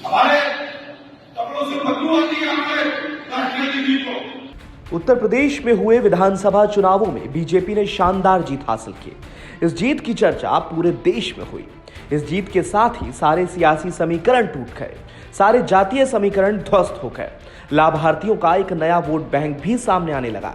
हमारे कपड़ों से बदबू आती है हमारे राष्ट्रीय दीदी को। उत्तर प्रदेश में हुए विधानसभा चुनावों में बीजेपी ने शानदार जीत हासिल की। इस जीत की चर्चा पूरे देश में हुई। इस जीत के साथ ही सारे सियासी समीकरण टूट गए, सारे जातीय समीकरण ध्वस्त हो गए। लाभार्थियों का एक नया वोट बैंक भी सामने आने लगा।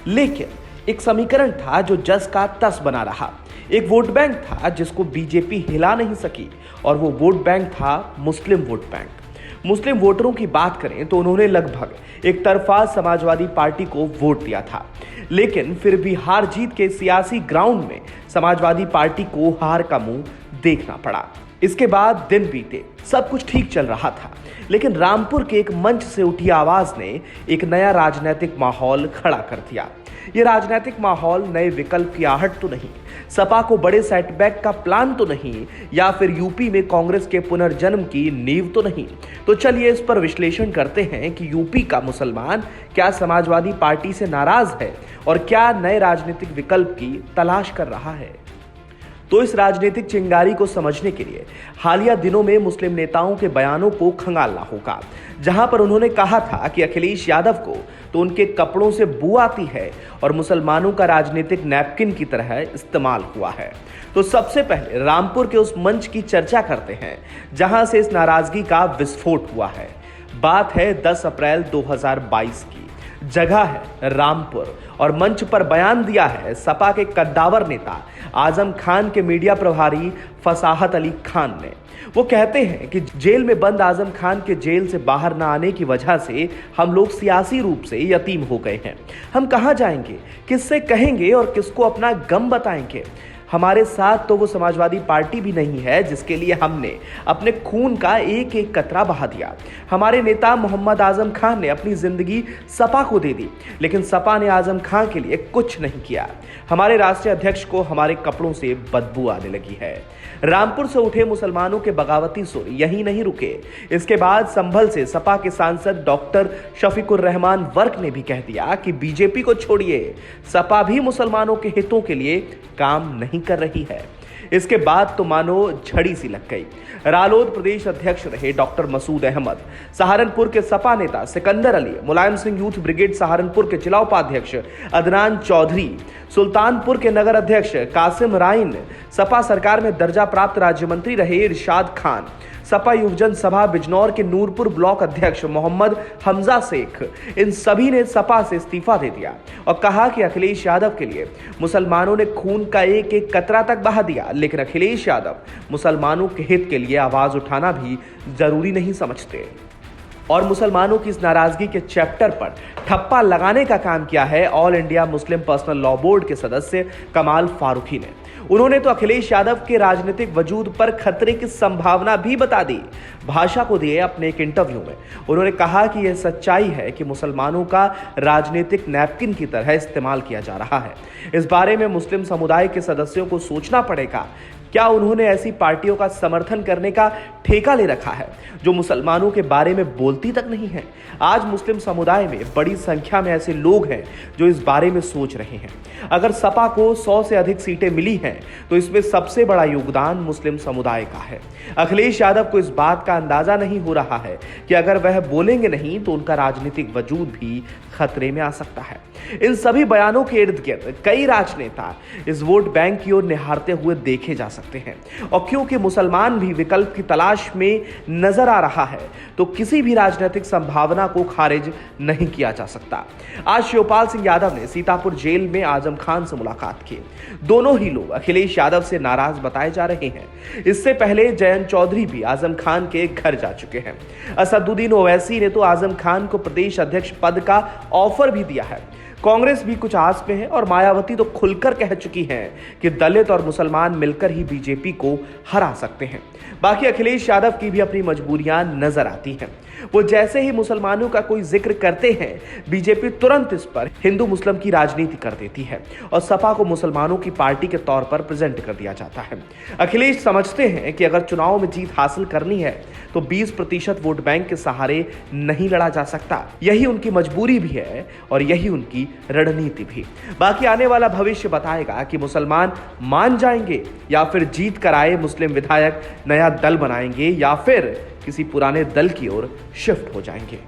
लेकिन एक समीकरण था जो जस का तस बना रहा। एक वोट बैंक था जिसको बीजेपी हिला नहीं सकी, और वो वोट बैंक था मुस्लिम वोट बैंक। मुस्लिम वोटरों की बात करें तो उन्होंने लगभग एक तरफा समाजवादी पार्टी को वोट दिया था, लेकिन फिर भी हार जीत के सियासी ग्राउंड में समाजवादी पार्टी को हार का मुंह देखना पड़ा। इसके बाद दिन बीते, सब कुछ ठीक चल रहा था, लेकिन रामपुर के एक मंच से उठी आवाज ने एक नया राजनीतिक माहौल खड़ा कर दिया। यह राजनीतिक माहौल नए विकल्प की आहट तो नहीं, सपा को बड़े सेटबैक का प्लान तो नहीं, या फिर यूपी में कांग्रेस के पुनर्जन्म की नींव तो नहीं। तो चलिए इस पर विश्लेषण करते हैं कि यूपी का मुसलमान क्या समाजवादी पार्टी से नाराज है और क्या नए राजनीतिक विकल्प की तलाश कर रहा है। तो इस राजनीतिक चिंगारी को समझने के लिए हालिया दिनों में मुस्लिम नेताओं के बयानों को खंगालना होगा, जहां पर उन्होंने कहा था कि अखिलेश यादव को तो उनके कपड़ों से बू आती है और मुसलमानों का राजनीतिक नैपकिन की तरह इस्तेमाल हुआ है। तो सबसे पहले रामपुर के उस मंच की चर्चा करते हैं जहां से इस नाराजगी का विस्फोट हुआ है। बात है 10 अप्रैल 2022 की। जगह है रामपुर और मंच पर बयान दिया है सपा के कद्दावर नेता आजम खान के मीडिया प्रभारी फसाहत अली खान ने। वो कहते हैं कि जेल में बंद आजम खान के जेल से बाहर न आने की वजह से हम लोग सियासी रूप से यतीम हो गए हैं। हम कहां जाएंगे, किससे कहेंगे और किसको अपना गम बताएंगे। हमारे साथ तो वो समाजवादी पार्टी भी नहीं है जिसके लिए हमने अपने खून का एक एक कतरा बहा दिया। हमारे नेता मोहम्मद आजम खान ने अपनी जिंदगी सपा को दे दी, लेकिन सपा ने आजम खान के लिए कुछ नहीं किया। हमारे राष्ट्रीय अध्यक्ष को हमारे कपड़ों से बदबू आने लगी है। रामपुर से उठे मुसलमानों के बगावती सुर यहीं नहीं रुके। इसके बाद संभल से सपा के सांसद डॉक्टर शफीकुर रहमान वर्क ने भी कह दिया कि बीजेपी को छोड़िए, सपा भी मुसलमानों के हितों के लिए काम नहीं कर रही है। इसके बाद तो मानो झड़ी सी लग गई। रालोद प्रदेश अध्यक्ष रहे डॉक्टर मसूद अहमद, सहारनपुर के सपा नेता सिकंदर अली, मुलायम सिंह यूथ ब्रिगेड सहारनपुर के जिला उपाध्यक्ष अदनान चौधरी, सुल्तानपुर के नगर अध्यक्ष कासिम राइन, सपा सरकार में दर्जा प्राप्त राज्य मंत्री रहे इरशाद खान, सपा युवजन सभा बिजनौर के नूरपुर ब्लॉक अध्यक्ष मोहम्मद हमजा शेख, इन सभी ने सपा से इस्तीफा दे दिया और कहा कि अखिलेश यादव के लिए मुसलमानों ने खून का एक एक कतरा तक बहा दिया, लेकिन अखिलेश यादव मुसलमानों के हित के लिए आवाज उठाना भी जरूरी नहीं समझते। और मुसलमानों की इस नाराजगी के चैप्टर पर ठप्पा लगाने का काम किया है all India Muslim personal law board के सदस्य कमाल फारूकी ने। उन्होंने तो अखिलेश यादव के राजनीतिक वजूद पर खतरे की संभावना भी बता दी। भाषा को दिए अपने एक इंटरव्यू में उन्होंने कहा कि यह सच्चाई है कि मुसलमानों का राजनीतिक नैपकिन की तरह इस्तेमाल किया जा रहा है। इस बारे में मुस्लिम समुदाय के सदस्यों को सोचना पड़ेगा। क्या उन्होंने ऐसी पार्टियों का समर्थन करने का ठेका ले रखा है जो मुसलमानों के बारे में बोलती तक नहीं है। आज मुस्लिम समुदाय में बड़ी संख्या में ऐसे लोग हैं जो इस बारे में सोच रहे हैं। अगर सपा को 100 से अधिक सीटें मिली हैं तो इसमें सबसे बड़ा योगदान मुस्लिम समुदाय का है। अखिलेश यादव को इस बात का अंदाजा नहीं हो रहा है कि अगर वह बोलेंगे नहीं तो उनका राजनीतिक वजूद भी खतरे में आ सकता है। इन सभी बयानों के इर्द गिर्द कई राजनेता इस वोट बैंक की ओर निहारते हुए देखे जा सकते हैं, और क्योंकि मुसलमान भी विकल्प की तलाश में नजर आ रहा है तो किसी भी राजनीतिक संभावना को खारिज नहीं किया जा सकता। आज शिवपाल सिंह यादव ने सीतापुर जेल में आजम खान से मुलाकात की। दोनों ही लोग अखिलेश यादव से नाराज बताए जा रहे हैं। इससे पहले जयंत चौधरी भी आजम खान के घर जा चुके हैं। असदुद्दीन ओवैसी ने तो आजम खान को प्रदेश अध्यक्ष पद का ऑफर भी दिया है। कांग्रेस भी कुछ आस में है और मायावती तो खुलकर कह चुकी हैं कि दलित और मुसलमान मिलकर ही बीजेपी को हरा सकते हैं। बाकी अखिलेश यादव की भी अपनी मजबूरियां नजर आती हैं। वो जैसे ही मुसलमानों का कोई जिक्र करते हैं, बीजेपी तुरंत इस पर हिंदू मुस्लिम की राजनीति कर देती है और सपा को मुसलमानों की पार्टी के तौर पर प्रेजेंट कर दिया जाता है। अखिलेश समझते हैं कि अगर चुनाव में जीत हासिल करनी है तो 20% वोट बैंक के सहारे नहीं लड़ा जा सकता। यही उनकी मजबूरी भी है और यही उनकी रणनीति भी। बाकी आने वाला भविष्य बताएगा कि मुसलमान मान जाएंगे या फिर जीत कर आए मुस्लिम विधायक नया दल बनाएंगे या फिर किसी पुराने दल की ओर शिफ्ट हो जाएंगे।